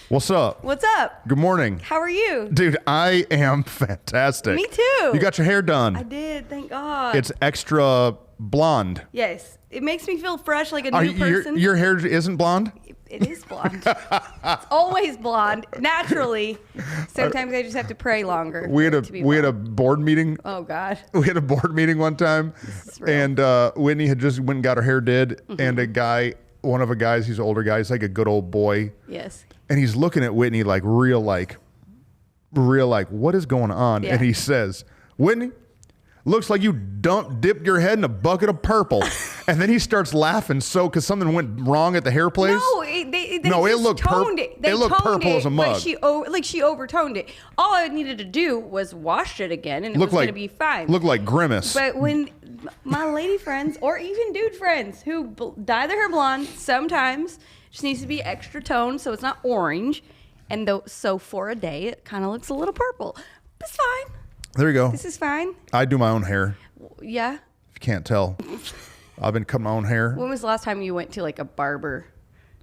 What's up? What's up? Good morning. How are you? Dude, I am fantastic. Me too. You got your hair done. I did, thank God. It's extra blonde. Yes. It makes me feel fresh like a new person. Your hair isn't blonde? It is blonde. It's always blonde, naturally. Sometimes I just have to pray longer. We had a board meeting. Oh God. We had a board meeting one time, and Whitney had just went and got her hair did, and one of the guys, he's an older guy, he's like a good old boy. Yes. And he's looking at Whitney like real like, what is going on? Yeah. And he says, Whitney, looks like you dipped your head in a bucket of purple. And then he starts laughing because something went wrong at the hair place. No, it looked toned it. They looked toned purple it, as a mug. Like she overtoned it. All I needed to do was wash it again, and it was going to be fine. Looked like Grimace. But when my lady friends, or even dude friends, who dye their hair blonde, sometimes just needs to be extra toned so it's not orange. And so for a day, it kind of looks a little purple. It's fine. There you go. This is fine. I do my own hair. Yeah. If you can't tell, I've been cutting my own hair. When was the last time you went to like a barber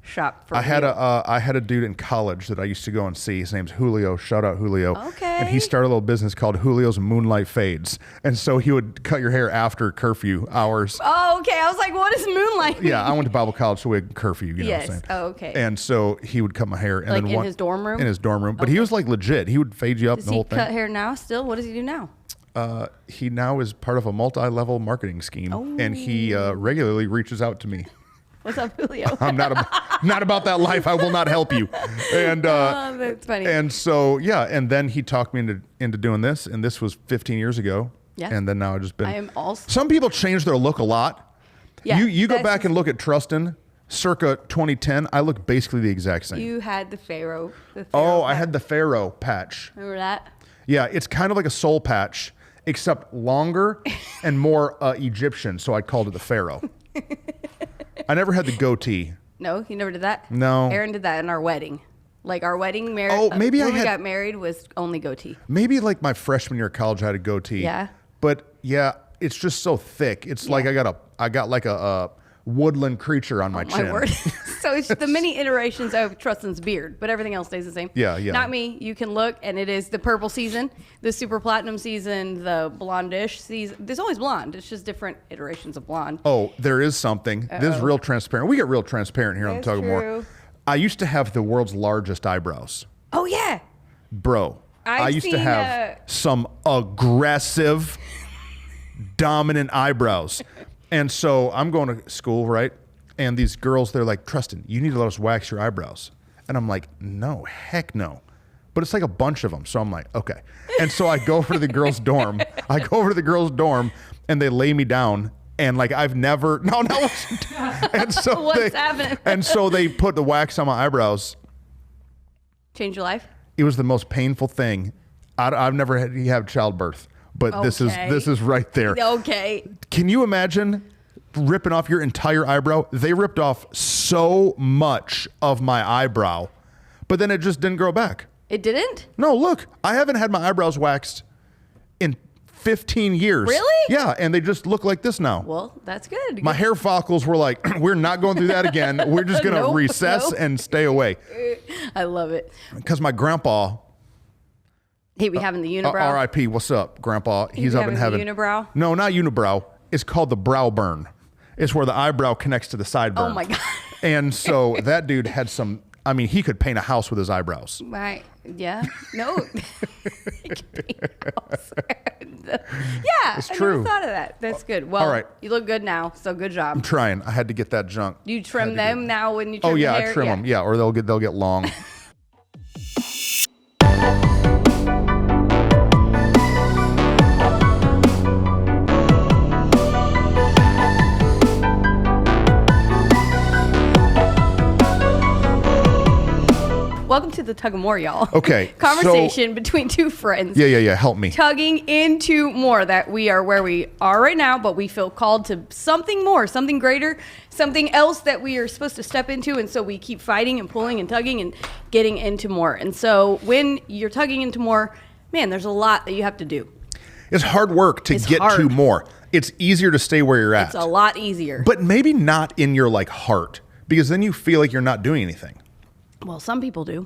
shop for I had a dude in college that I used to go and see. His name's Julio. Shout out Julio. Okay. And he started a little business called Julio's Moonlight Fades. And so he would cut your hair after curfew hours. Oh, okay. I was like, what is moonlight? Yeah, I went to Bible college, so we had curfew. You know what I'm saying? Oh, okay. And so he would cut my hair. And like then in his dorm room? In his dorm room. But he was like legit. He would fade you up Does the whole he thing. cut hair now still? What does he do now? He now is part of a multi-level marketing scheme. Oh. And he regularly reaches out to me. What's up, Julio? I'm not about that life. I will not help you. And that's funny. And so and then he talked me into doing this, and this was 15 years ago. Yeah. And then now I've just been. I am also. Some people change their look a lot. Yeah. You go back and look at Truston, circa 2010. I look basically the exact same. You had the Pharaoh. I had the Pharaoh patch. Remember that? Yeah, it's kind of like a soul patch, except longer and more Egyptian. So I called it the Pharaoh. I never had the goatee. No, you never did that? No. Aaron did that in our wedding. Like our wedding marriage. Oh, maybe when I we had- got married was only goatee. Maybe like my freshman year of college, I had a goatee. Yeah. But yeah, it's just so thick. It's like I got like a woodland creature on my chin. My word. So it's the many iterations of Truston's beard, but everything else stays the same. Yeah. Not me. You can look, and it is the purple season, the super platinum season, the blondish season. There's always blonde. It's just different iterations of blonde. Oh, there is something. This is real transparent. We get real transparent here on the That's Tug of War. true. I used to have the world's largest eyebrows. Oh, yeah. Bro, I I've used to seen, have some aggressive, dominant eyebrows. And so I'm going to school, right? And these girls, they're like, Truston, you need to let us wax your eyebrows. And I'm like, no, heck no. But it's like a bunch of them. So I'm like, okay. And so I go over to the girls' dorm. And they lay me down. And like I've never, no. And so What's happening? And so they put the wax on my eyebrows. Change your life? It was the most painful thing. I've never had childbirth, but this is right there. Okay. Can you imagine ripping off your entire eyebrow? They ripped off so much of my eyebrow, but then it just didn't grow back. It didn't? No, look, I haven't had my eyebrows waxed in 15 years. Really? Yeah, and they just look like this now. Well, that's good. My hair follicles were like, we're not going through that again. We're just going to Nope, recess and stay away. I love it. Because my grandpa, He be having the unibrow. R.I.P. What's up, Grandpa? He's up in heaven. The unibrow? No, not unibrow. It's called the brow burn. It's where the eyebrow connects to the sideburn. Oh my God. And so that dude had some. I mean, he could paint a house with his eyebrows. Right. Yeah. No. Yeah. It's I true. never thought of that. That's good. Well, all right. You look good now, so good job. I'm trying. I had to get that junk. You trim them now when you trim Oh yeah, your hair? I trim them. Yeah, or they'll get long. Welcome to the Tug of War, y'all. Okay. Conversation between two friends. Yeah. Help me. Tugging into more, that we are where we are right now, but we feel called to something more, something greater, something else that we are supposed to step into. And so we keep fighting and pulling and tugging and getting into more. And so when you're tugging into more, man, there's a lot that you have to do. It's hard work to It's get hard. to more. It's easier to stay where you're at. It's a lot easier. But maybe not in your like heart, because then you feel like you're not doing anything. Well, some people do.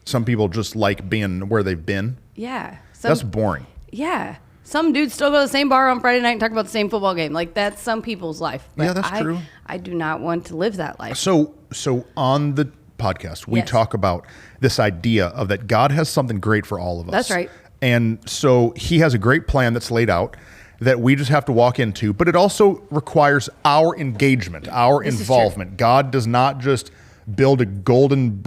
Some people just like being where they've been. Yeah. That's boring. Yeah. Some dudes still go to the same bar on Friday night and talk about the same football game. Like, that's some people's life. But Yeah, that's true. I do not want to live that life. So on the podcast, we talk about this idea of that God has something great for all of us. That's right. And so he has a great plan that's laid out that we just have to walk into, but it also requires our engagement, our involvement. God does not just build a golden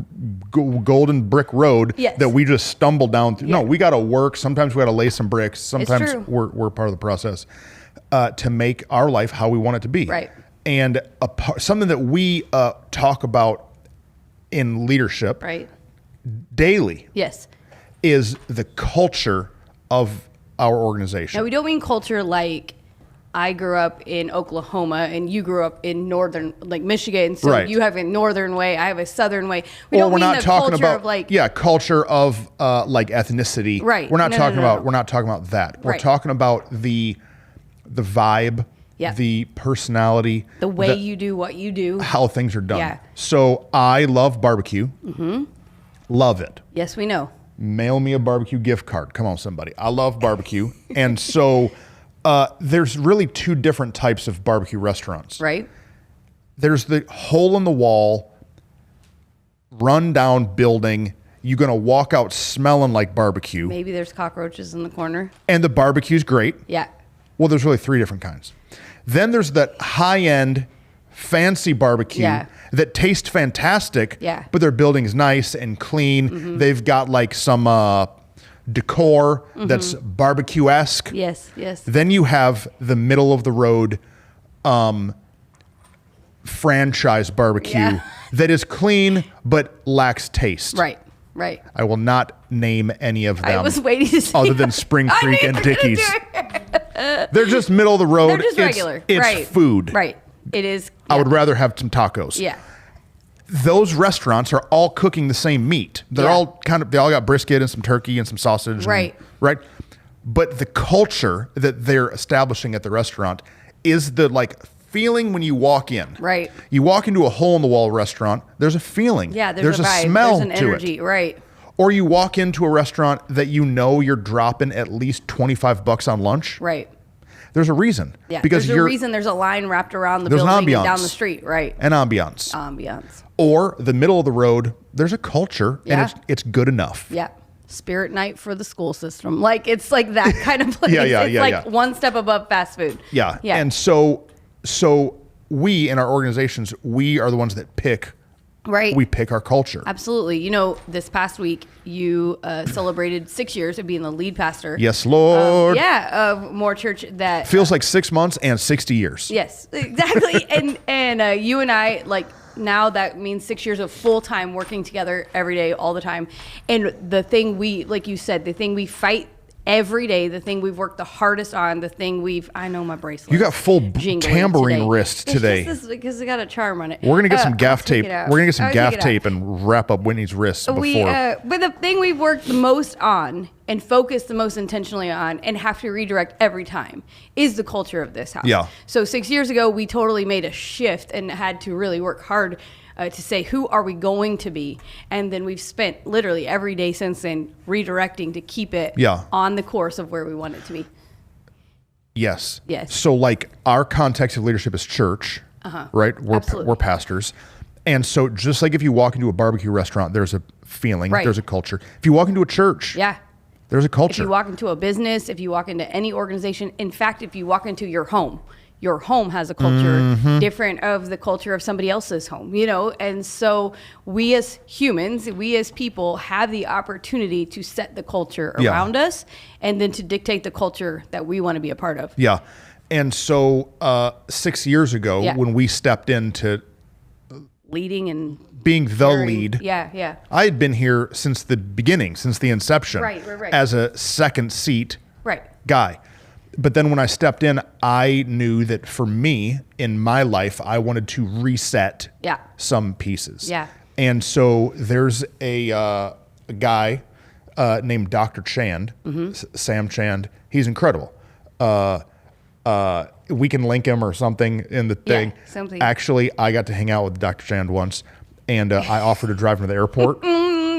brick road that we just stumble down through. No, we got to work. Sometimes we got to lay some bricks. Sometimes we're part of the process to make our life how we want it to be. Right. And something that we talk about in leadership daily is the culture of our organization. Now, we don't mean culture like I grew up in Oklahoma and you grew up in northern, like Michigan. So you have a northern way, I have a southern way. We don't mean the culture of like culture of like ethnicity. Right. We're not talking about. We're not talking about that. We're talking about the vibe, the personality, the way you do what you do, how things are done. Yeah. So I love barbecue. Mm-hmm. Love it. Yes, we know. Mail me a barbecue gift card. Come on, somebody. I love barbecue. And so there's really two different types of barbecue restaurants. Right. There's the hole in the wall, run down building. You're going to walk out smelling like barbecue. Maybe there's cockroaches in the corner. And the barbecue's great. Yeah. Well, there's really three different kinds. Then there's that high-end, fancy barbecue that tastes fantastic, but their building's nice and clean. Mm-hmm. They've got like some decor that's barbecue-esque. Yes, yes. Then you have the middle-of-the-road franchise barbecue that is clean but lacks taste. Right, right. I will not name any of them. I was waiting to say other than Spring Creek and Dickey's. They're just middle of the road. They're just regular. It's food. Right. It is. I would rather have some tacos. Yeah. Those restaurants are all cooking the same meat. They're all they all got brisket and some turkey and some sausage. Right. Right. But the culture that they're establishing at the restaurant is the like feeling when you walk in. Right. You walk into a hole in the wall restaurant, there's a feeling. Yeah, there's a vibe. Smell there's an to energy. it. Right. Or you walk into a restaurant that you know you're dropping at least $25 on lunch. Right. There's a reason. Yeah. Because there's a reason there's a line wrapped around the building and down the street. Right. And ambiance. Ambiance. Or the middle of the road, there's a culture and it's good enough. Yeah. Spirit night for the school system. Like it's like that kind of place. It's like one step above fast food. Yeah. Yeah. And so we in our organizations, we are the ones that pick. Right. We pick our culture. Absolutely. You know, this past week, you celebrated 6 years of being the lead pastor. Yes, Lord. Of More Church that... Feels like 6 months and 60 years. Yes, exactly. and you and I, like, now that means 6 years of full-time working together every day, all the time. And the thing we, like you said, the thing we fight every day, the thing we've worked the hardest on, the thing I know my bracelet. You got full tambourine wrist today. It's because it got a charm on it. We're gonna get some gaff tape. We're gonna get some gaff tape and wrap up Whitney's wrists before. But the thing we've worked the most on and focused the most intentionally on and have to redirect every time is the culture of this house. Yeah. So 6 years ago, we totally made a shift and had to really work hard to say, who are we going to be? And then we've spent literally every day since then redirecting to keep it on the course of where we want it to be. Yes. Yes. So like our context of leadership is church, right? We're pastors. And so just like if you walk into a barbecue restaurant, there's a feeling, there's a culture. If you walk into a church, there's a culture. If you walk into a business, if you walk into any organization, in fact, if you walk into your home has a culture different of the culture of somebody else's home, you know? And so we as humans, we as people have the opportunity to set the culture around us and then to dictate the culture that we want to be a part of. Yeah. And so 6 years ago when we stepped into leading and being the lead. Yeah. I had been here since the beginning, since the inception. Right. As a second seat guy. But then when I stepped in, I knew that for me in my life, I wanted to reset some pieces. Yeah. And so there's a guy named Dr. Chand, Sam Chand. He's incredible. We can link him or something in the thing. Something. Actually, I got to hang out with Dr. Chand once, and I offered to drive him to the airport.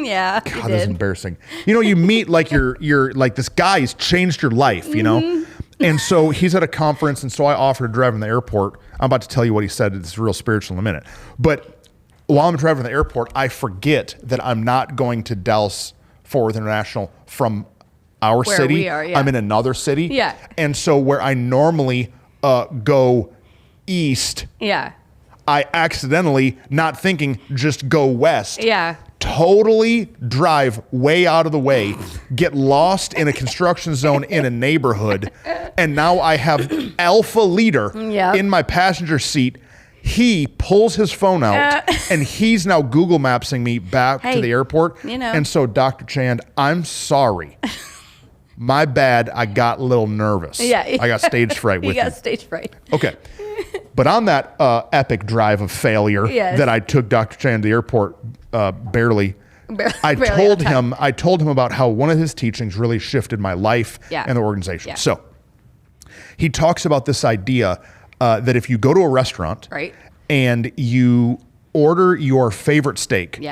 Yeah. God, that's embarrassing. You know, you meet like you're like this guy's changed your life, you know? And so he's at a conference, and so I offered to drive him to the airport. I'm about to tell you what he said. It's real spiritual in a minute. But while I'm driving to the airport, I forget that I'm not going to Dallas Fort Worth International from our Where city. we are, yeah. I'm in another city. Yeah. And so where I normally go east, Yeah. I accidentally, not thinking, just go west. Yeah. Totally drive way out of the way, get lost in a construction zone in a neighborhood, and now I have Alpha Leader in my passenger seat. He pulls his phone out, and he's now Google Mapsing me back to the airport. You know. And so, Dr. Chand, I'm sorry. My bad. I got a little nervous. Yeah. I got stage fright with You you. got stage fright. Okay. But on that epic drive of failure that I took Dr. Chan to the airport barely, I told him about how one of his teachings really shifted my life and the organization. Yeah. So he talks about this idea that if you go to a restaurant and you order your favorite steak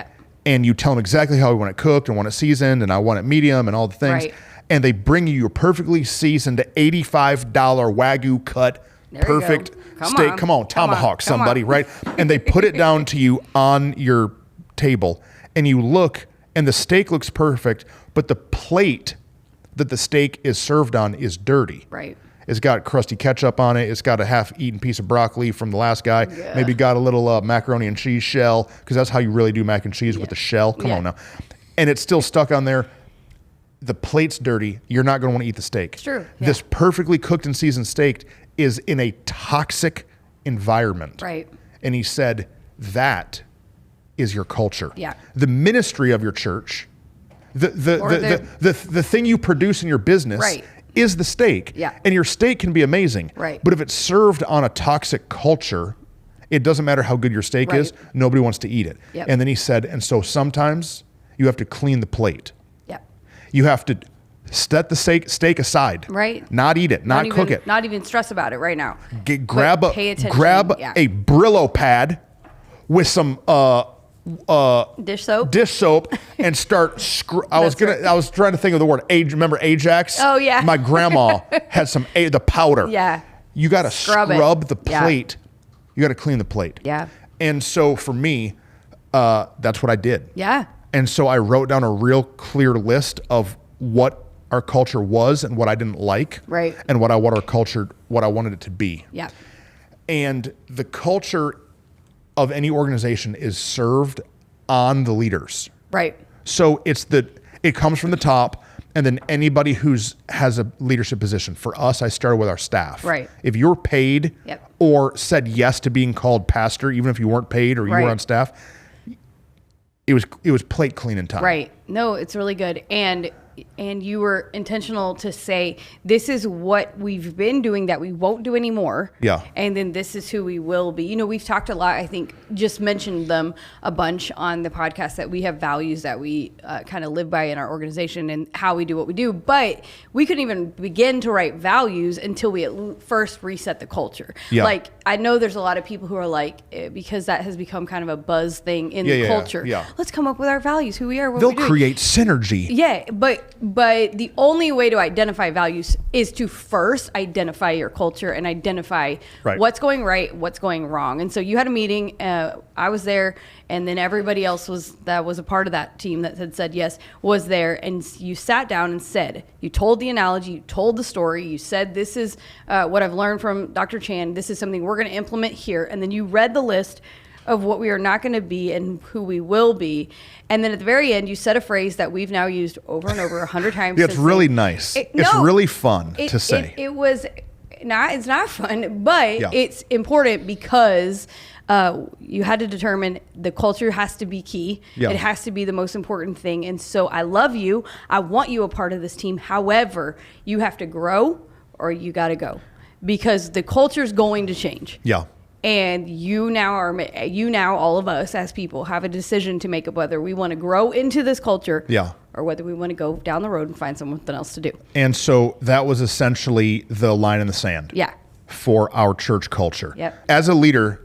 and you tell them exactly how you want it cooked and want it seasoned and I want it medium and all the things, and they bring you your perfectly seasoned $85 Wagyu cut perfect steak. Come on, tomahawk somebody, right? And they put it down to you on your table, and you look, and the steak looks perfect, but the plate that the steak is served on is dirty. Right. It's got crusty ketchup on it. It's got a half-eaten piece of broccoli from the last guy. Maybe got a little macaroni and cheese shell, because that's how you really do mac and cheese with the shell. Come on now. And it's still stuck on there. The plate's dirty. You're not going to want to eat the steak. It's true. This perfectly cooked and seasoned steak is in a toxic environment. Right. And he said, that is your culture. Yeah. The ministry of your church, the thing you produce in your business is the steak. Yeah. And your steak can be amazing. Right. But if it's served on a toxic culture, it doesn't matter how good your steak is, nobody wants to eat it. Yep. And then he said, and so sometimes you have to clean the plate. Yep. You have to set the steak aside. Right. Not eat it, not cook it. Not even stress about it right now. Grab a Brillo pad with some dish soap and start I was trying to think of the word remember Ajax? Oh yeah. My grandma had some the powder. Yeah. You got to scrub the plate. You got to clean the plate. Yeah. And so for me, that's what I did. Yeah. And so I wrote down a real clear list of what our culture was and what I didn't like. Right. And what I wanted it to be. Yeah. And the culture of any organization is served on the leaders. Right. So it comes from the top, and then anybody has a leadership position. For us, I started with our staff. Right. If you're paid or said yes to being called pastor, even if you weren't paid or you were on staff, it was plate cleaning time. Right. No, it's really good. And you were intentional to say, this is what we've been doing that we won't do anymore. Yeah. And then this is who we will be. You know, we've talked a lot, I think, just mentioned them a bunch on the podcast, that we have values that we kind of live by in our organization and how we do what we do. But we couldn't even begin to write values until we at first reset the culture. Yeah. Like, I know there's a lot of people who are like, because that has become kind of a buzz thing in the culture. Yeah. Let's come up with our values, who we are, what They'll we're doing. Create synergy. Yeah, but the only way to identify values is to first identify your culture and identify what's going right, what's going wrong. And so you had a meeting, I was there, and then everybody else that was a part of that team that had said yes was there, and you sat down and said, you told the analogy, you told the story, you said, this is what I've learned from Dr. Chan, this is something we're going to implement here, and then you read the list of what we are not going to be and who we will be. And then at the very end, you said a phrase that we've now used over and over 100 times. It's really nice. It's really fun to say. It's not fun, but it's important because you had to determine the culture has to be key. Yeah. It has to be the most important thing. And so I love you. I want you a part of this team. However, you have to grow or you got to go, because the culture is going to change. Yeah. And you now, all of us as people, have a decision to make of whether we want to grow into this culture, or whether we want to go down the road and find something else to do. And so that was essentially the line in the sand for our church culture. Yep. As a leader,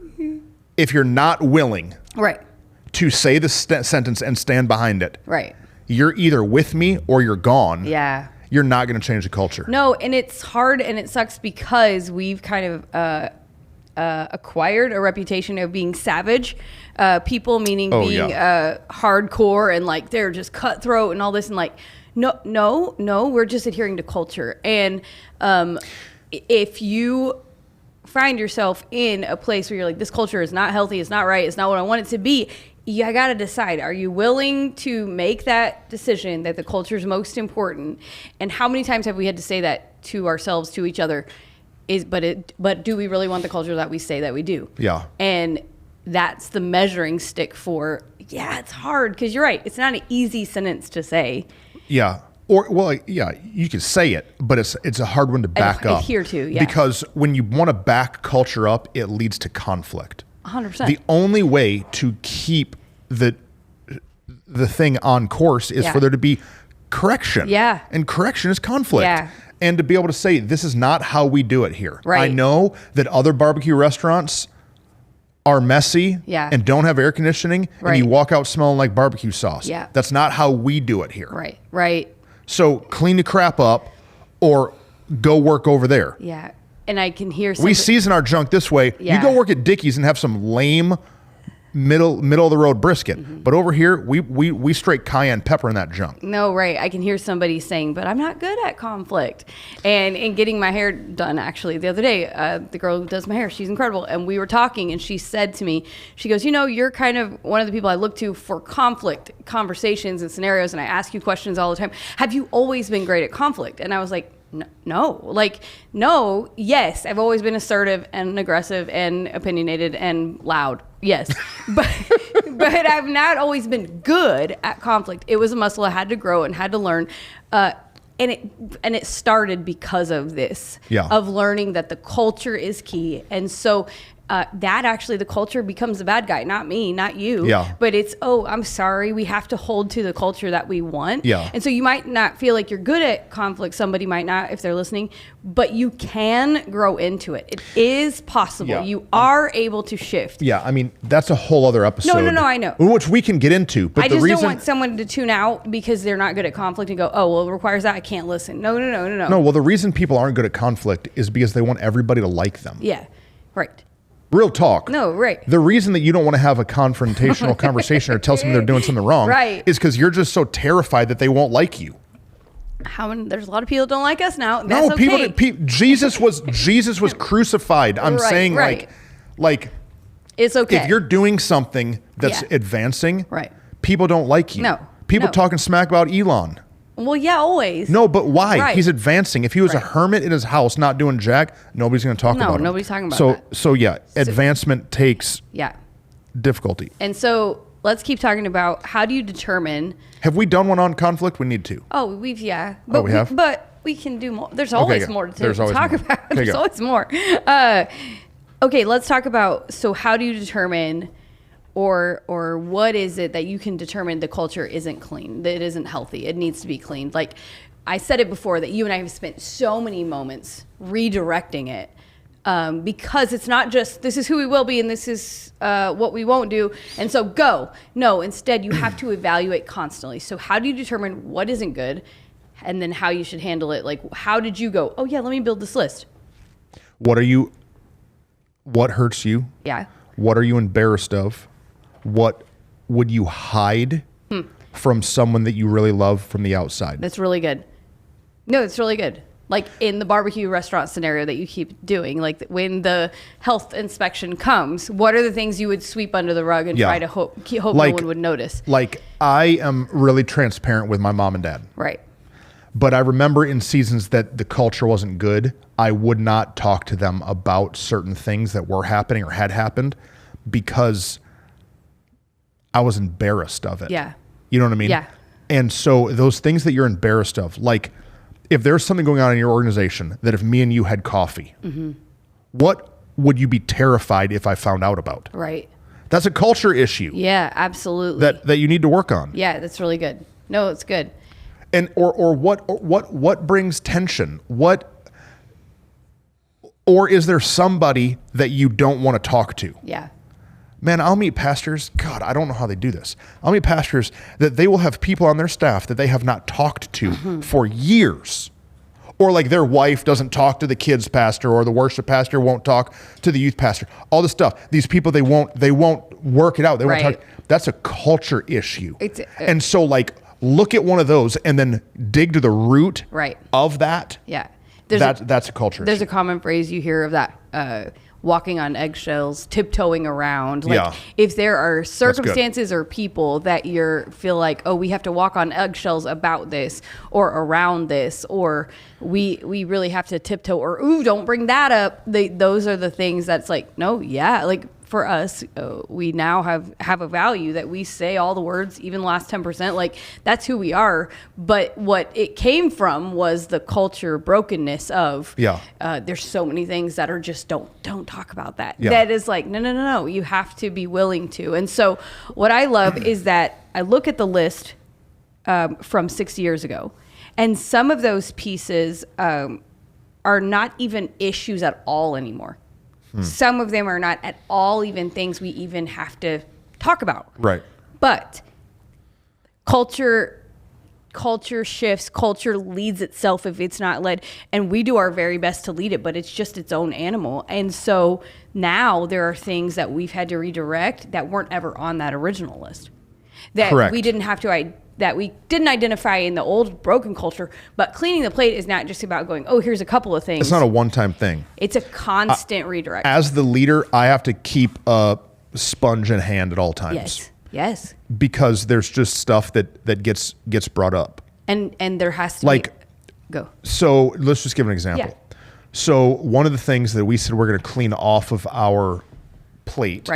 if you're not willing to say the sentence and stand behind it. Right. You're either with me or you're gone. Yeah. You're not going to change the culture. No, and it's hard and it sucks because we've kind of acquired a reputation of being savage people, meaning being hardcore and like they're just cutthroat and all this, and like no, we're just adhering to culture. And if you find yourself in a place where you're like, this culture is not healthy, it's not right, it's not what I want it to be, you got to decide, are you willing to make that decision that the culture is most important? And how many times have we had to say that to ourselves, to each other? But do we really want the culture that we say that we do? Yeah. And that's the measuring stick for, it's hard, because you're right, it's not an easy sentence to say. Yeah. You can say it, but it's a hard one to back up. Adhere to, yeah. Because when you want to back culture up, it leads to conflict. 100%. The only way to keep the thing on course is for there to be correction. Yeah. And correction is conflict. Yeah. And to be able to say, this is not how we do it here. Right. I know that other barbecue restaurants are messy and don't have air conditioning, and you walk out smelling like barbecue sauce. Yeah. That's not how we do it here. Right. So clean the crap up or go work over there. Yeah. And I can hear We season our junk this way. Yeah. You go work at Dickie's and have some lame middle of the road brisket. Mm-hmm. But over here, we straight cayenne pepper in that junk. No, right. I can hear somebody saying, but I'm not good at conflict. And in getting my hair done, actually, the other day, the girl who does my hair, she's incredible. And we were talking and she said to me, she goes, you're kind of one of the people I look to for conflict conversations and scenarios. And I ask you questions all the time. Have you always been great at conflict? And I was like, no, yes, I've always been assertive and aggressive and opinionated and loud. Yes. but I've not always been good at conflict. It was a muscle I had to grow and had to learn. And it started because of this, of learning that the culture is key. And so that actually the culture becomes the bad guy, not me, not you. Yeah. But it's, I'm sorry, we have to hold to the culture that we want. Yeah. And so you might not feel like you're good at conflict. Somebody might not if they're listening, but you can grow into it. It is possible. Yeah. You are able to shift. Yeah, I mean, that's a whole other episode. No, I know. Which we can get into. But I just don't want someone to tune out because they're not good at conflict and go, it requires that, I can't listen. No. No, well, the reason people aren't good at conflict is because they want everybody to like them. Yeah, right. Real talk. No, right. The reason that you don't want to have a confrontational conversation or tell someone they're doing something wrong is because you're just so terrified that they won't like you. There's a lot of people that don't like us now. That's okay. Jesus was crucified. I'm saying like it's okay. If you're doing something that's advancing, people don't like you. No. People talking smack about Elon. Well, yeah, always. No, but why? Right. He's advancing. If he was a hermit in his house not doing jack, nobody's going to talk about him. No, nobody's talking about that. So advancement takes difficulty. And so let's keep talking about how do you determine. Have we done one on conflict? We need to. Oh, we have. But we can do more. There's always more to talk about. There's always more. Okay, let's talk about, so how do you determine or what is it that you can determine the culture isn't clean, that it isn't healthy, it needs to be cleaned? Like I said it before, that you and I have spent so many moments redirecting it because it's not just this is who we will be and this is what we won't do, and so go. No, instead you have to evaluate constantly. So how do you determine what isn't good and then how you should handle it? Like, how did you go, let me build this list? What hurts you? Yeah. What are you embarrassed of? What would you hide from someone that you really love from the outside? That's really good. No, it's really good. Like in the barbecue restaurant scenario that you keep doing, like when the health inspection comes, what are the things you would sweep under the rug and try to hope no one would notice? Like I am really transparent with my mom and dad. Right. But I remember in seasons that the culture wasn't good, I would not talk to them about certain things that were happening or had happened because I was embarrassed of it. Yeah. You know what I mean? Yeah. And so those things that you're embarrassed of, like if there's something going on in your organization that if me and you had coffee, what would you be terrified if I found out about? Right. That's a culture issue. Yeah, absolutely. That you need to work on. Yeah, that's really good. No, it's good. And or what brings tension? Or is there somebody that you don't want to talk to? Yeah. Man, I'll meet pastors. God, I don't know how they do this. I'll meet pastors that they will have people on their staff that they have not talked to for years. Or like their wife doesn't talk to the kids pastor, or the worship pastor won't talk to the youth pastor. All this stuff. These people, they won't work it out. They won't talk. That's a culture issue. And so like, look at one of those and then dig to the root of that. Yeah. That's a culture There's issue. a common phrase you hear of that, walking on eggshells, tiptoeing around. Like if there are circumstances or people that you feel like, oh, we have to walk on eggshells about this or around this, or we really have to tiptoe, or ooh, don't bring that up. Those are the things that's like, no, like for us, we now have a value that we say all the words, even the last 10%, like that's who we are. But what it came from was the culture brokenness of, there's so many things that are just don't talk about that. That is like, no, you have to be willing to. And so what I love is that I look at the list from 6 years ago, and some of those pieces are not even issues at all anymore. Some of them are not at all even things we even have to talk about. Right. But culture shifts, culture leads itself if it's not led, and we do our very best to lead it, but it's just its own animal. And so now there are things that we've had to redirect that weren't ever on that original list. That we didn't have to that we didn't identify in the old broken culture, but cleaning the plate is not just about going, oh, here's a couple of things. It's not a one-time thing. It's a constant redirect. As the leader, I have to keep a sponge in hand at all times. Yes. Because there's just stuff that gets brought up. And there has to be. Go. So let's just give an example. Yeah. So one of the things that we said we're going to clean off of our plate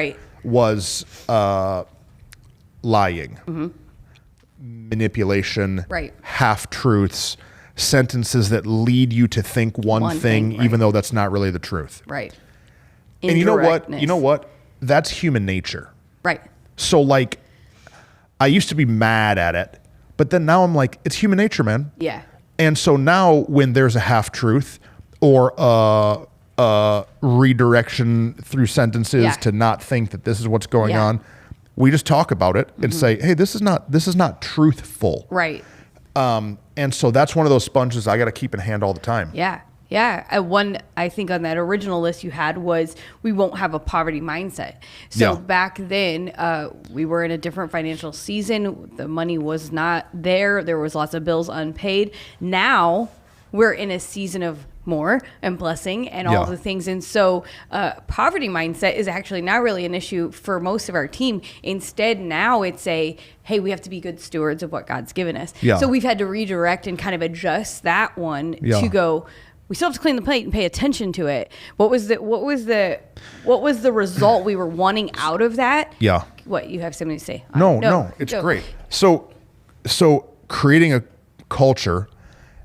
was lying. Manipulation, half-truths, sentences that lead you to think one thing even though that's not really the truth. Right. And you know what? That's human nature. Right. So like, I used to be mad at it, but then now I'm like, it's human nature, man. Yeah. And so now when there's a half-truth or a redirection through sentences to not think that this is what's going on, we just talk about it and say, hey, this is not truthful. Right. And so that's one of those sponges I got to keep in hand all the time. Yeah. Yeah. One, I think on that original list you had was we won't have a poverty mindset. So back then we were in a different financial season. The money was not there. There was lots of bills unpaid. Now we're in a season of more and blessing and all the things. And so poverty mindset is actually not really an issue for most of our team. Instead, now it's hey, we have to be good stewards of what God's given us. So we've had to redirect and kind of adjust that one to go, we still have to clean the plate and pay attention to it. What was the result we were wanting out of that? Yeah. What, you have something to say? No, it's great. So creating a culture,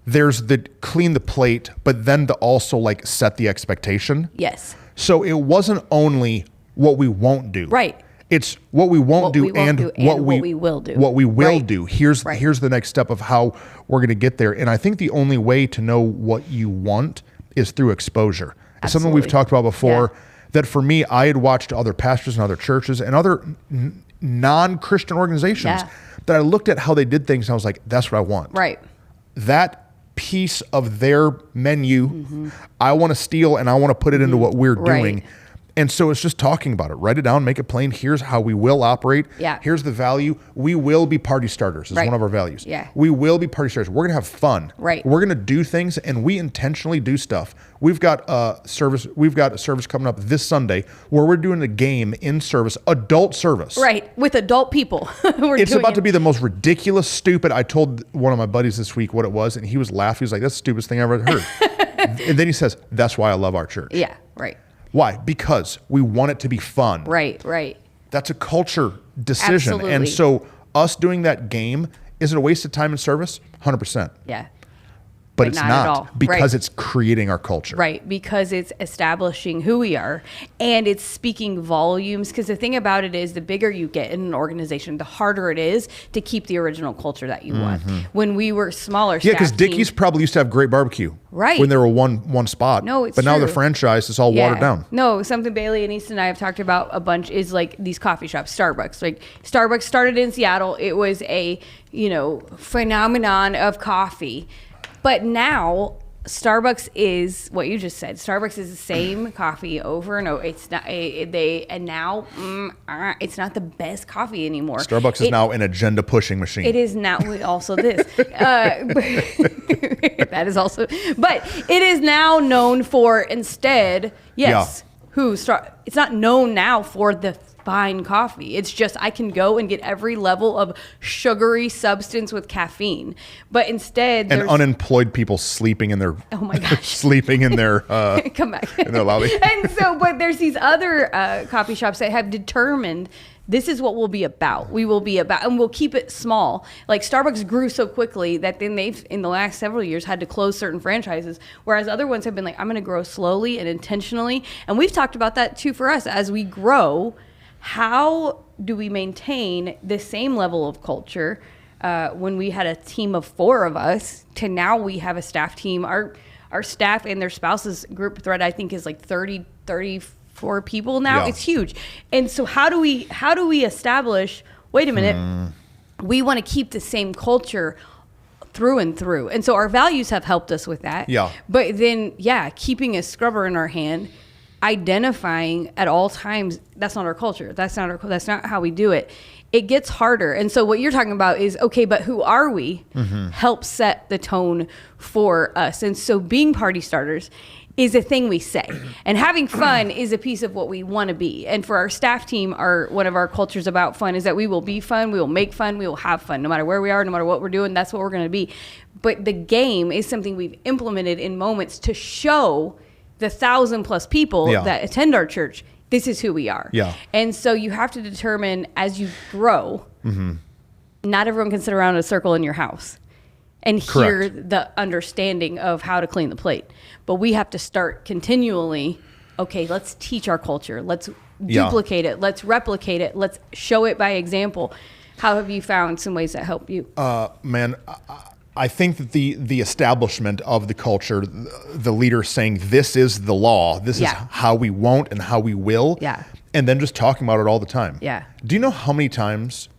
there's the clean the plate, but then to also like set the expectation. Yes. So it wasn't only what we won't do. Right. It's what we won't do and what we will do. What we will do. Here's the next step of how we're going to get there. And I think the only way to know what you want is through exposure. It's something we've talked about before that for me, I had watched other pastors and other churches and other non-Christian organizations that I looked at how they did things and I was like, that's what I want. Right. That piece of their menu, I want to steal and I want to put it into what we're doing. And so it's just talking about it. Write it down, make it plain. Here's how we will operate. Here's the value. We will be party starters is one of our values. We will be party starters. We're going to have fun. We're going to do things and we intentionally do stuff. We've got a service coming up this Sunday where we're doing a game in service, adult service. Right. With adult people. It's about to be the most ridiculous, stupid. I told one of my buddies this week what it was and he was laughing. He was like, that's the stupidest thing I've ever heard. And then he says, that's why I love our church. Yeah. Right. Why? Because we want it to be fun. Right. That's a culture decision. Absolutely. And so us doing that game, is it a waste of time and service? 100%. Yeah. but it's not not at all. because Right. it's creating our culture. Right, because it's establishing who we are and it's speaking volumes. Because the thing about it is, the bigger you get in an organization, the harder it is to keep the original culture that you want. When we were smaller, Yeah, because staff team- Dickie's probably used to have great barbecue. Right. When they were one spot. No, it's But now true. the franchise is all watered down. No, something Bailey and Easton and I have talked about a bunch is like these coffee shops, Starbucks. Like Starbucks started in Seattle. It was a, phenomenon of coffee. But now Starbucks is what you just said. Starbucks is the same coffee over and over. It's not it's not the best coffee anymore. Starbucks is now an agenda pushing machine. It is now also this. That is also, but it is now known for instead. Yes, it's not known now for the fine coffee. It's just I can go and get every level of sugary substance with caffeine, but instead and there's unemployed people sleeping in their oh my gosh sleeping in their come back in their lobby. And so, but there's these other coffee shops that have determined this is what we'll be about. We will be about, and we'll keep it small. Like Starbucks grew so quickly that then they've, in the last several years, had to close certain franchises, whereas other ones have been like, I'm going to grow slowly and intentionally. And we've talked about that too for us as we grow. How do we maintain the same level of culture when we had a team of 4 of us to now we have a staff team? Our staff and their spouses group thread, I think, is like 34 people now. Yeah. It's huge. And so how do we establish, wait a minute, we want to keep the same culture through and through. And so our values have helped us with that. Yeah. But then, keeping a scrubber in our hand, identifying at all times, that's not our culture. That's not how we do it. It gets harder. And so what you're talking about is, okay, but who are we? Help set the tone for us. And so being party starters is a thing we say, and having fun is a piece of what we want to be. And for our staff team, one of our cultures about fun is that we will be fun, we will make fun, we will have fun, no matter where we are, no matter what we're doing. That's what we're going to be. But the game is something we've implemented in moments to show the 1,000+ people that attend our church, this is who we are. Yeah. And so you have to determine as you grow, not everyone can sit around in a circle in your house and hear the understanding of how to clean the plate. But we have to start continually, okay, let's teach our culture. Let's duplicate it. Let's replicate it. Let's show it by example. How have you found some ways that help you? Man, I think that the establishment of the culture, the leader saying this is the law, this is how we won't and how we will, and then just talking about it all the time. Yeah. Do you know how many times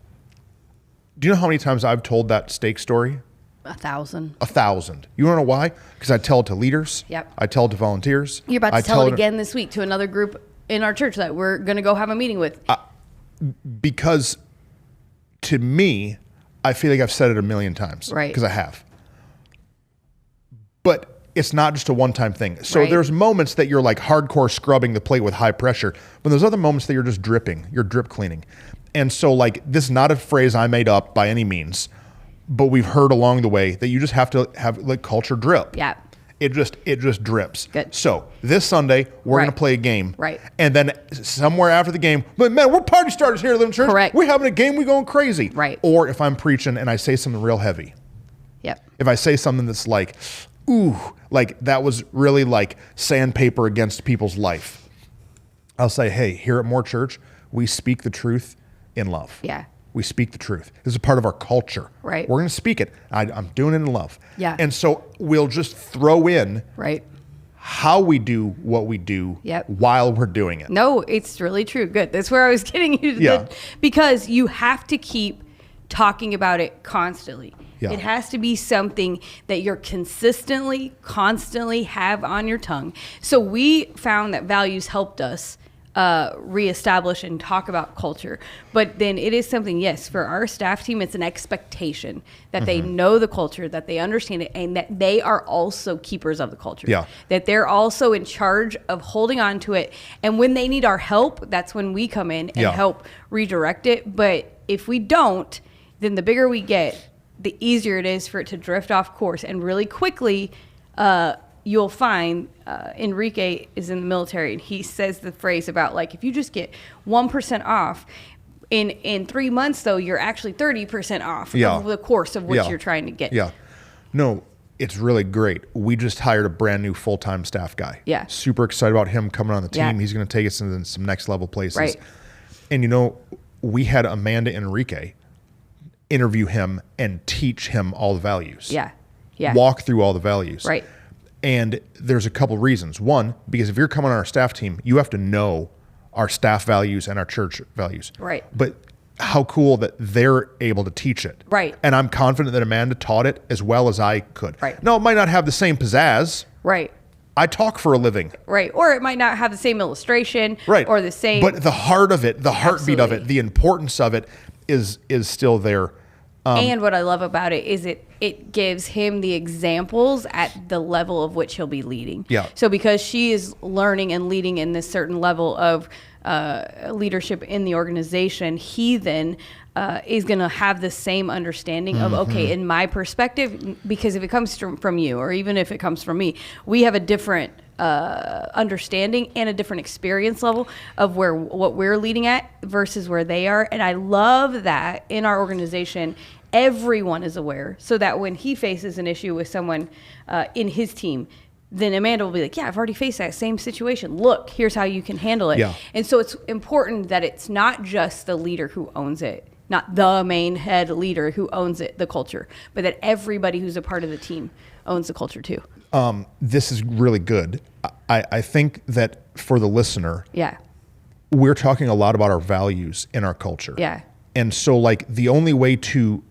I've told that steak story? 1,000. 1,000. You want to know why? Because I tell it to leaders. Yep. I tell it to volunteers. You're about to tell it again this week to another group in our church that we're going to go have a meeting with. Because to me, I feel like I've said it a million times. Right. Because I have. But it's not just a one-time thing. So there's moments that you're like hardcore scrubbing the plate with high pressure, but there's other moments that you're just dripping. You're drip cleaning. And so like this is not a phrase I made up by any means, but we've heard along the way that you just have to have like culture drip. Yeah. It just drips. Good. So this Sunday, we're going to play a game. Right. And then somewhere after the game, but man, we're party starters here at Living Church. Correct. We're having a game, we're going crazy. Right. Or if I'm preaching and I say something real heavy. Yep. If I say something that's like, ooh, like that was really like sandpaper against people's life, I'll say, hey, here at More Church, we speak the truth in love. Yeah. We speak the truth. This is a part of our culture. Right. We're going to speak it. I'm doing it in love. Yeah. And so we'll just throw in Right. how we do what we do while we're doing it. No, it's really true. Good. That's where I was getting you. Yeah. Because you have to keep talking about it constantly. Yeah. It has to be something that you're constantly have on your tongue. So we found that values helped us reestablish and talk about culture. But then it is something, yes, for our staff team, it's an expectation that they know the culture, that they understand it, and that they are also keepers of the culture. Yeah. That they're also in charge of holding on to it. And when they need our help, that's when we come in and help redirect it. But if we don't, then the bigger we get, the easier it is for it to drift off course. And really quickly, you'll find Enrique is in the military, and he says the phrase about like, if you just get 1% off, in 3 months though, you're actually 30% off of the course of what you're trying to get. Yeah. No, it's really great. We just hired a brand new full-time staff guy. Yeah. Super excited about him coming on the team. Yeah. He's going to take us into some next level places. Right. And we had Amanda Enrique interview him and teach him all the values. Yeah. Yeah. Walk through all the values. Right. And there's a couple reasons. One, because if you're coming on our staff team, you have to know our staff values and our church values. Right. But how cool that they're able to teach it. Right. And I'm confident that Amanda taught it as well as I could. Right. No, it might not have the same pizzazz. Right. I talk for a living. Right. Or it might not have the same illustration. Right. Or the same. But the heart of it, the heartbeat of Absolutely. it, the importance of it is still there. And what I love about it is it gives him the examples at the level of which he'll be leading. Yeah. So because she is learning and leading in this certain level of leadership in the organization, he then is going to have the same understanding of, okay, in my perspective, because if it comes from you, or even if it comes from me, we have a different understanding and a different experience level of what we're leading at versus where they are. And I love that in our organization, everyone is aware, so that when he faces an issue with someone in his team, then Amanda will be like, yeah, I've already faced that same situation. Look, here's how you can handle it. Yeah. And so it's important that it's not just the leader who owns it, not the main head leader who owns it, the culture, but that everybody who's a part of the team owns the culture too. This is really good. I think that for the listener, Yeah. we're talking a lot about our values in our culture. Yeah. And so like the only way to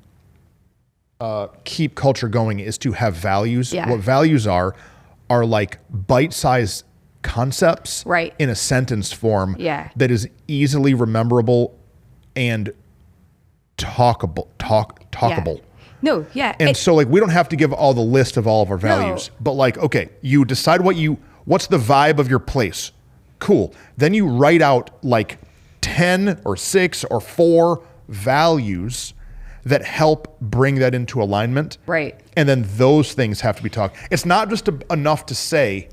keep culture going is to have values. Yeah. What values are like bite-sized concepts Right. in a sentence form Yeah. that is easily rememberable and talkable. Yeah. No, yeah. And so like we don't have to give all the list of all of our values, but like, okay, you decide what's the vibe of your place. Cool. Then you write out like 10 or 6 or 4 values that help bring that into alignment. Right. And then those things have to be talked. It's not just enough to say,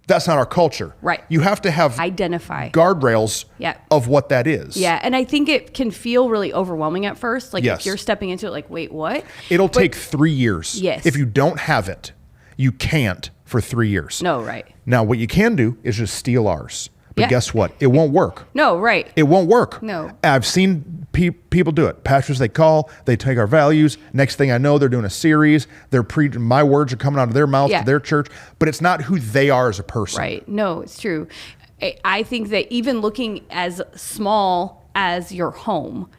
that's not our culture. Right. You have to have Identify. guardrails Yeah. of what that is. Yeah, and I think it can feel really overwhelming at first. Like Yes. if you're stepping into it, like, wait, what? It'll take 3 years. Yes. If you don't have it, you can't for 3 years. No, right. Now, what you can do is just steal ours. But Yeah. guess what? It won't work. No, right. It won't work. No. I've seen people do it. Pastors they call, they take our values. Next thing I know, they're doing a series. They're preaching. My words are coming out of their mouth Yeah. to their church, but it's not who they are as a person. Right. No, it's true. I think that even looking as small as your home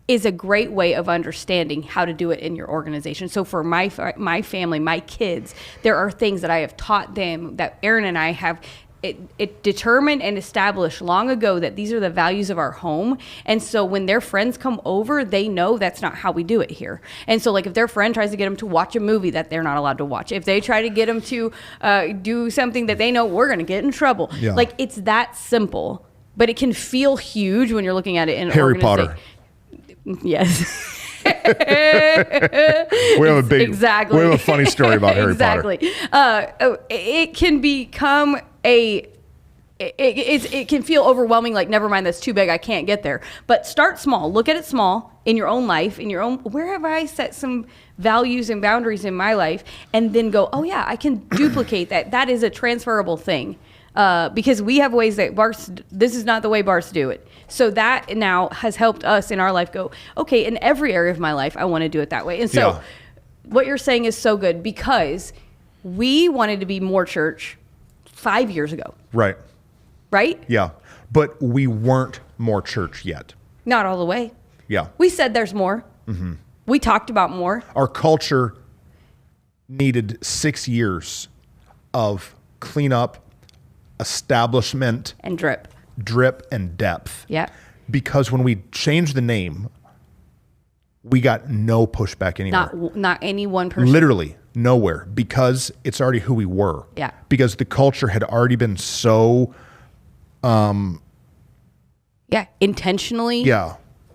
is a great way of understanding how to do it in your organization. So for my family, my kids, there are things that I have taught them that Aaron and I have it determined and established long ago that these are the values of our home. And so when their friends come over, they know that's not how we do it here. And so like if their friend tries to get them to watch a movie that they're not allowed to watch, if they try to get them to do something that they know we're going to get in trouble, Yeah. like it's that simple, but it can feel huge when you're looking at it in an Harry Potter. Yes. We have Exactly. We have a funny story about Harry exactly. Potter. It can become it can feel overwhelming, like never mind, that's too big, I can't get there. But start small. Look at it small in your own life, in your own, where have I set some values and boundaries in my life, and then go, oh yeah, I can duplicate that. That is a transferable thing. Because we have ways that this is not the way Barts do it. So that now has helped us in our life go, okay, in every area of my life, I want to do it that way. And so Yeah. what you're saying is so good, because we wanted to be more church 5 years ago, Right. right? Yeah. But we weren't more church yet. Not all the way. Yeah. We said there's more. We talked about more. Our culture needed 6 years of cleanup, establishment, And drip. drip, and depth. Yeah. Because when we changed the name, we got no pushback anywhere. Not any one person. Literally nowhere, because it's already who we were. Yeah. Because the culture had already been so, Yeah. Intentionally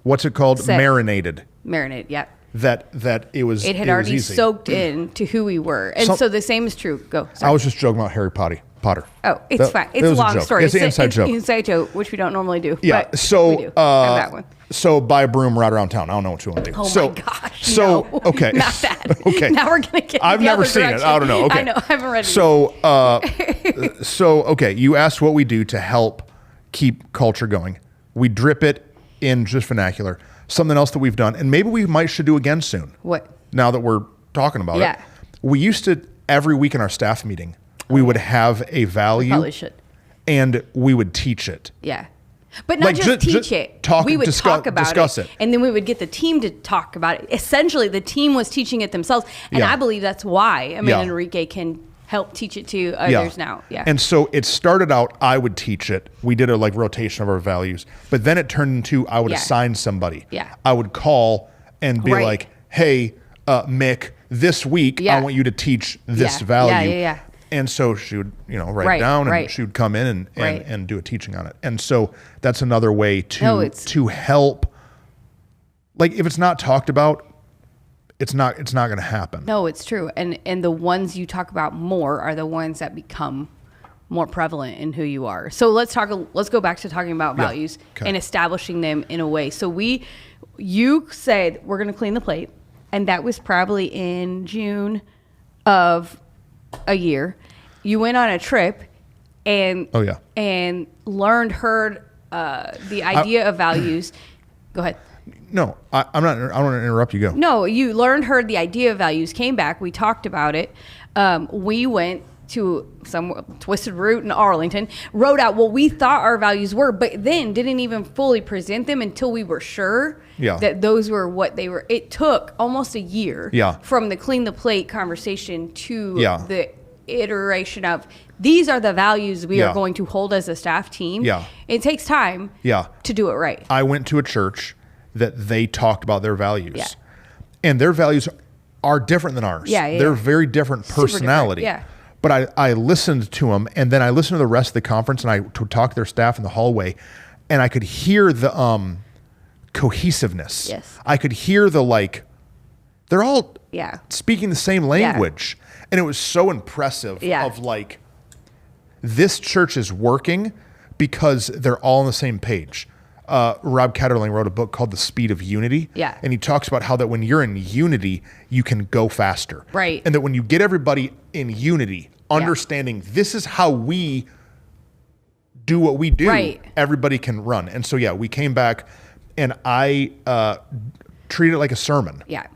what's it called? Set. Marinated. marinate. Yeah. That it was. It had was already easy. soaked in to who we were. And so the same is true. Go. Sorry. I was just joking about Harry Potter. Oh, it's fine. It's a long story. It's an inside joke. Inside joke, which we don't normally do. Yeah. But So we do. And that one. So buy a broom right around town. I don't know what you want to do. Oh so, my gosh. So, no, okay. Not that. Okay. Now we're going to get I've the never other seen direction. it. I don't know. Okay. I know. I haven't read it. Okay. You asked what we do to help keep culture going. We drip it in just vernacular. Something else that we've done, and maybe we should do again soon. What? Now that we're talking about Yeah. it. We used to, every week in our staff meeting, we would have a value. Probably should. And we would teach it. Yeah. But not Like, just teach it. We would talk about discuss it. and then we would get the team to talk about it. Essentially, the team was teaching it themselves, and Yeah. I believe that's why. I mean, Yeah. Enrique can help teach it to others now. Yeah. And so it started out, I would teach it. We did a like rotation of our values, but then it turned into I would Yeah. assign somebody. Yeah. I would call and be Right. like, hey, Mick, this week Yeah. I want you to teach this Yeah. value. Yeah. And so she would, write Right, it down, and right. she would come in and Right. do a teaching on it. And so that's another way to help. Like if it's not talked about, it's not going to happen. No, it's true. And the ones you talk about more are the ones that become more prevalent in who you are. So let's go back to talking about Yeah. values Okay. and establishing them in a way. So you said we're going to clean the plate, and that was probably in June of a year. You went on a trip and Oh, yeah. and heard the idea of values. Go ahead. No, I don't want to interrupt you. Go. No, you heard the idea of values, came back, we talked about it. We went to some Twisted Root in Arlington, wrote out what we thought our values were, but then didn't even fully present them until we were sure that those were what they were. It took almost a year from the clean the plate conversation to the iteration of these are the values we are going to hold as a staff team. Yeah. It takes time to do it right. I went to a church that they talked about their values. Yeah. And their values are different than ours. They're very different personality. Super different. Yeah. But I listened to them, and then I listened to the rest of the conference, and I would talk to their staff in the hallway, and I could hear the cohesiveness. Yes. I could hear they're all speaking the same language. And it was so impressive of this church is working because they're all on the same page. Rob Ketterling wrote a book called The Speed of Unity. Yeah. And he talks about how that when you're in unity, you can go faster. Right. And that when you get everybody in unity, understanding this is how we do what we do, everybody can run. And so, we came back and I treated it like a sermon. Yeah.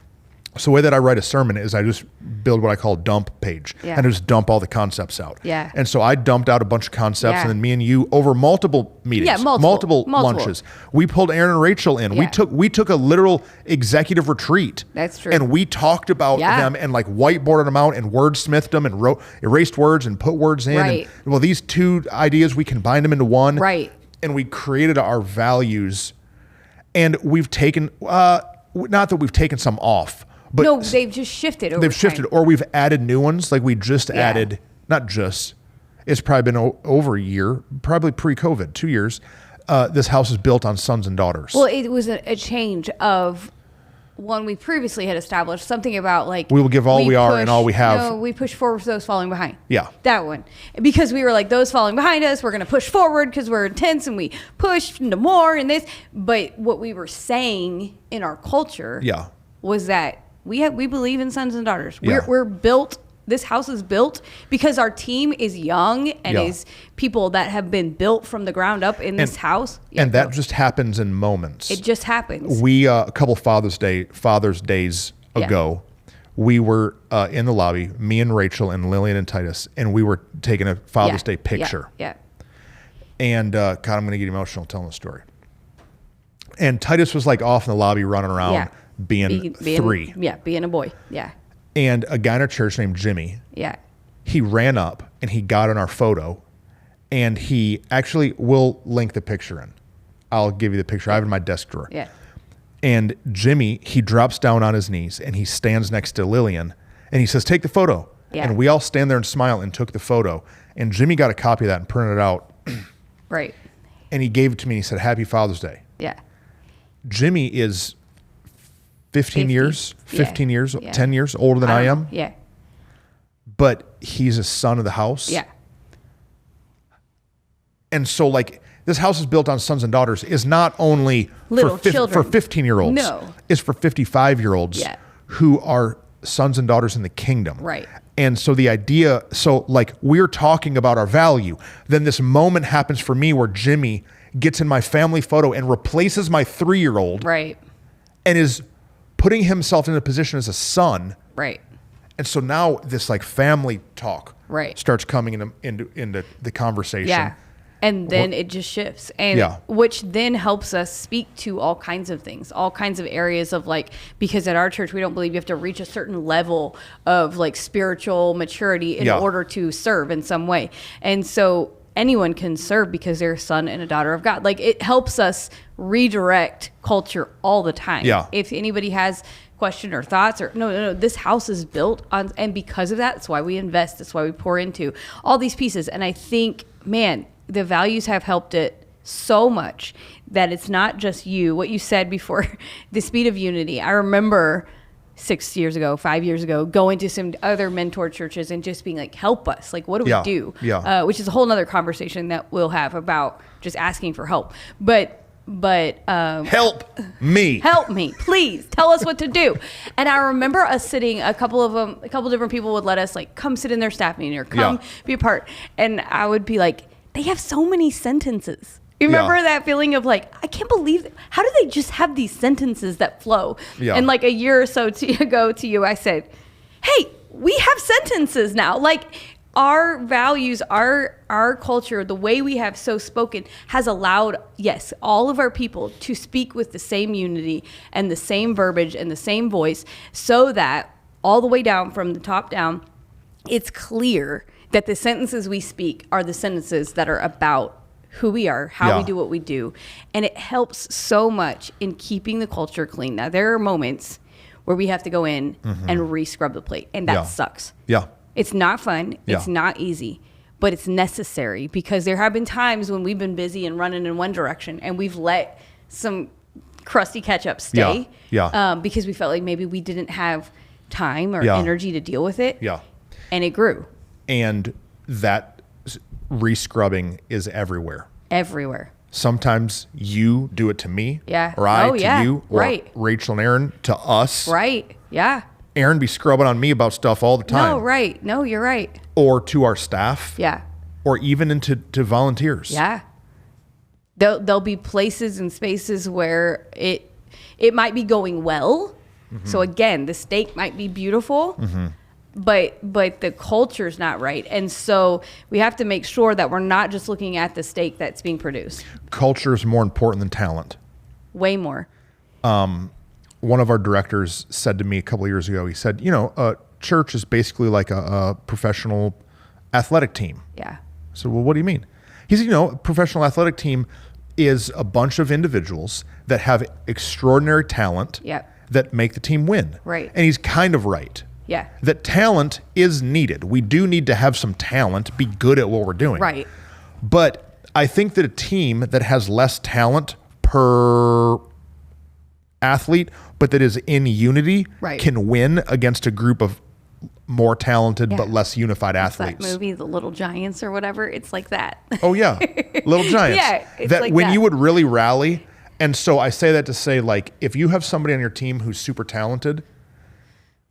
So the way that I write a sermon is I just build what I call a dump page and I just dump all the concepts out. Yeah. And so I dumped out a bunch of concepts and then me and you over multiple meetings, multiple lunches, we pulled Aaron and Rachel in. Yeah. We took a literal executive retreat. That's true. And we talked about them and whiteboarded them out and wordsmithed them and erased words and put words in. Right. And, well, these two ideas, we combined them into one. Right. And we created our values, and we've taken, not that we've taken some off, but no, they've just shifted over They've shifted, or we've added new ones. Like we just added, not just, it's probably been over a year, probably pre-COVID, 2 years. This house is built on sons and daughters. Well, it was a change of one we previously had established, something about we will give all we are and all we have. No, we push forward for those falling behind. Yeah. That one. Because we were those falling behind us, we're going to push forward because we're intense and we push into more and this. But what we were saying in our culture was that we believe in sons and daughters. We're built. This house is built because our team is young and is people that have been built from the ground up in this house. And that just happens in moments. It just happens. We a couple Father's Days ago, we were in the lobby, me and Rachel and Lillian and Titus, and we were taking a Father's Day picture. Yeah. And God, I'm going to get emotional telling the story. And Titus was off in the lobby running around. Being 3. Yeah, being a boy. Yeah. And a guy in our church named Jimmy. Yeah. He ran up and he got in our photo, and he actually will link the picture in. I'll give you the picture. I have it in my desk drawer. Yeah. And Jimmy, he drops down on his knees and he stands next to Lillian and he says, "Take the photo." Yeah. And we all stand there and smile and took the photo. And Jimmy got a copy of that and printed it out. Right. And he gave it to me and he said, "Happy Father's Day." Yeah. Jimmy is 15 years, 10 years older than I am. Yeah. But he's a son of the house. Yeah. And so this house is built on sons and daughters is not only Little for children. 15-year-olds. No. It's for 55-year-olds Yeah. who are sons and daughters in the kingdom. Right. And so the idea, so like we're talking about our value. Then this moment happens for me where Jimmy gets in my family photo and replaces my 3-year-old. Right. And is putting himself in a position as a son. Right. And so now this like family talk Right. starts coming into the conversation. Yeah. And then it just shifts. And Yeah. which then helps us speak to all kinds of things, all kinds of areas of like, because at our church, we don't believe you have to reach a certain level of like spiritual maturity in Yeah. order to serve in some way. And so anyone can serve because they're a son and a daughter of God. Like it helps us redirect culture all the time. Yeah. If anybody has question or thoughts or no, this house is built on, and because of that, that's why we invest. That's why we pour into all these pieces. And I think, man, the values have helped it so much that it's not just you, what you said before, the speed of unity. I remember 6 years ago, 5 years ago, going to some other mentor churches and just being like, help us. Like, what do Yeah. we do? Yeah. Which is a whole nother conversation that we'll have about just asking for help. But Help me. help me, please tell us what to do. And I remember us sitting, a couple different people would let us like come sit in their staff meeting or come be a part. And I would be like, they have so many sentences. You remember that feeling of like, I can't believe it. How do they just have these sentences that flow? Yeah. And like a year or so ago to you, I said, hey, we have sentences now. Like our values, our culture, the way we have so spoken has allowed, yes, all of our people to speak with the same unity and the same verbiage and the same voice so that all the way down from the top down, it's clear that the sentences we speak are the sentences that are about who we are, how we do what we do. And it helps so much in keeping the culture clean. Now, there are moments where we have to go in and re-scrub the plate, and that sucks. Yeah. It's not fun. Yeah. It's not easy, but it's necessary because there have been times when we've been busy and running in one direction and we've let some crusty ketchup stay because we felt like maybe we didn't have time or energy to deal with it. Yeah. And it grew. And that re-scrubbing is everywhere. Everywhere. Sometimes you do it to me. Yeah. Or I Oh, to yeah. you. Or Right. Rachel and Aaron to us. Right. Yeah. Aaron be scrubbing on me about stuff all the time. No, right. No, you're right. Or to our staff. Yeah. Or even into volunteers. Yeah. There'll be places and spaces where it might be going well. So again, the steak might be beautiful. But the culture's not right. And so we have to make sure that we're not just looking at the steak that's being produced. Culture is more important than talent. Way more. One of our directors said to me a couple of years ago, he said, church is basically like a professional athletic team. Yeah. I said, well, what do you mean? He said, a professional athletic team is a bunch of individuals that have extraordinary talent that make the team win. Right. And he's kind of right. Yeah. That talent is needed. We do need to have some talent, be good at what we're doing. Right. But I think that a team that has less talent per athlete, but that is in unity, can win against a group of more talented but less unified athletes. That movie, The Little Giants or whatever, it's like that. Oh yeah, Little Giants. Yeah, it's that like when that. you would really rally. And so I say that to say, like, if you have somebody on your team who's super talented,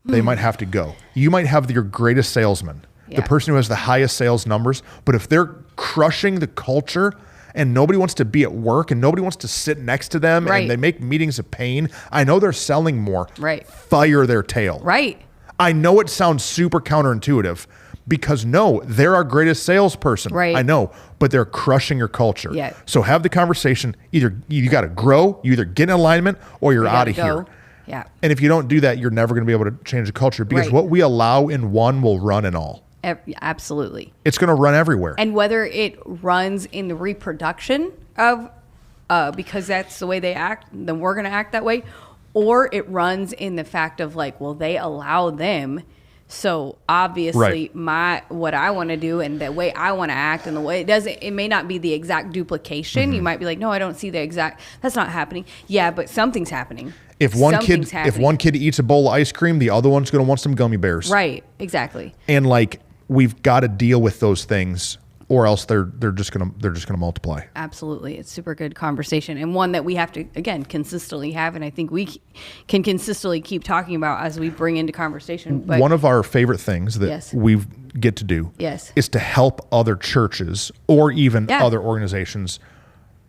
they might have to go. You might have your greatest salesman, the person who has the highest sales numbers, but if they're crushing the culture and nobody wants to be at work and nobody wants to sit next to them and they make meetings a pain, I know they're selling more. Right. Fire their tail. Right. I know it sounds super counterintuitive because they're our greatest salesperson. Right. I know, but they're crushing your culture. Yeah. So have the conversation. Either you got to grow, you either get in alignment or you're out of here. Yeah. And if you don't do that, you're never going to be able to change the culture because what we allow in one will run in all. Absolutely. It's going to run everywhere. And whether it runs in the reproduction of, because that's the way they act, then we're going to act that way, or it runs in the fact of like, well, they allow them. So obviously what I want to do and the way I want to act and the way it may not be the exact duplication. You might be like, no, I don't see the exact, that's not happening. Yeah, but something's happening. If one kid eats a bowl of ice cream, the other one's going to want some gummy bears. Right. Exactly. And like, we've got to deal with those things or else they're just gonna multiply. Absolutely. It's super good conversation, and one that we have to, again, consistently have. And I think we can consistently keep talking about as we bring into conversation. But one of our favorite things that we get to do is to help other churches or even other organizations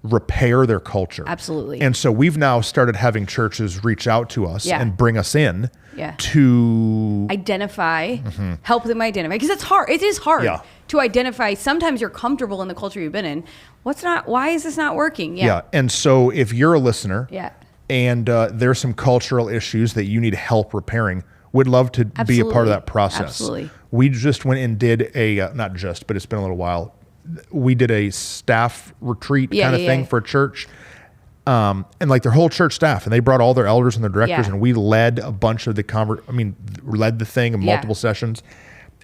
repair their culture. Absolutely. And so we've now started having churches reach out to us and bring us in to identify, help them identify, because it's hard. It is hard to identify. Sometimes you're comfortable in the culture you've been in. Why is this not working? And so if you're a listener and there's some cultural issues that you need help repairing, we'd love to be a part of that process. Absolutely. We just went and did not just, but it's been a little while. We did a staff retreat kind of thing for a church, and like their whole church staff, and they brought all their elders and their directors, and we led a bunch of the led the thing in multiple sessions,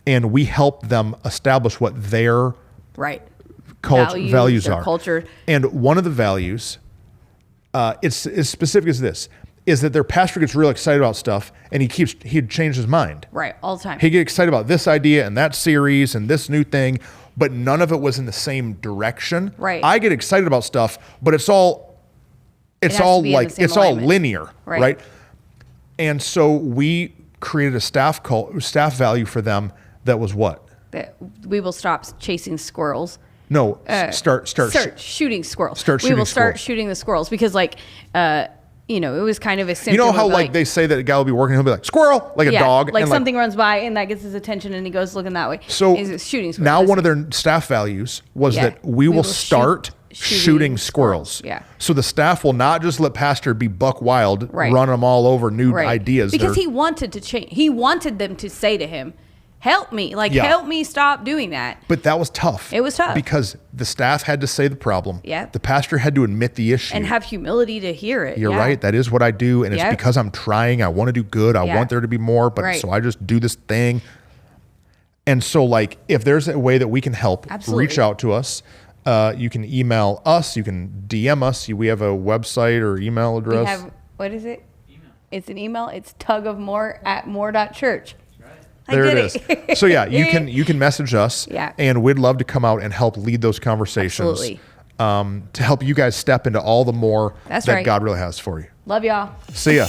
and we helped them establish what their values are. Culture. And one of the values, it's as specific as this, is that their pastor gets real excited about stuff, and he'd change his mind. Right, all the time. He'd get excited about this idea and that series and this new thing, but none of it was in the same direction. Right. I get excited about stuff, but it's all linear, right? And so we created a staff value for them that was what? That we will stop chasing squirrels. No, start shooting squirrels. We will start shooting the squirrels, because it was kind of a symptom. You know how they say that a guy will be working, he'll be like, squirrel, like a dog. Like something runs by and that gets his attention and he goes looking that way. So he's shooting squirrels. Now one of their staff values was that we will start shooting squirrels. Yeah. So the staff will not just let pastor be buck wild, run them all over new ideas. Because he wanted to change. He wanted them to say to him, help me, help me stop doing that. But that was tough. It was tough. Because the staff had to say the problem. Yeah. The pastor had to admit the issue. And have humility to hear it. You're right. That is what I do. And it's because I'm trying. I want to do good. I want there to be more. But so I just do this thing. And so if there's a way that we can help, reach out to us. You can email us. You can DM us. We have a website or email address. We have, what is it? Email. It's an email. It's tugofmore@more.church. There it is. So you can message us, and we'd love to come out and help lead those conversations. Absolutely. To help you guys step into all the more that right. God really has for you. Love y'all. See ya.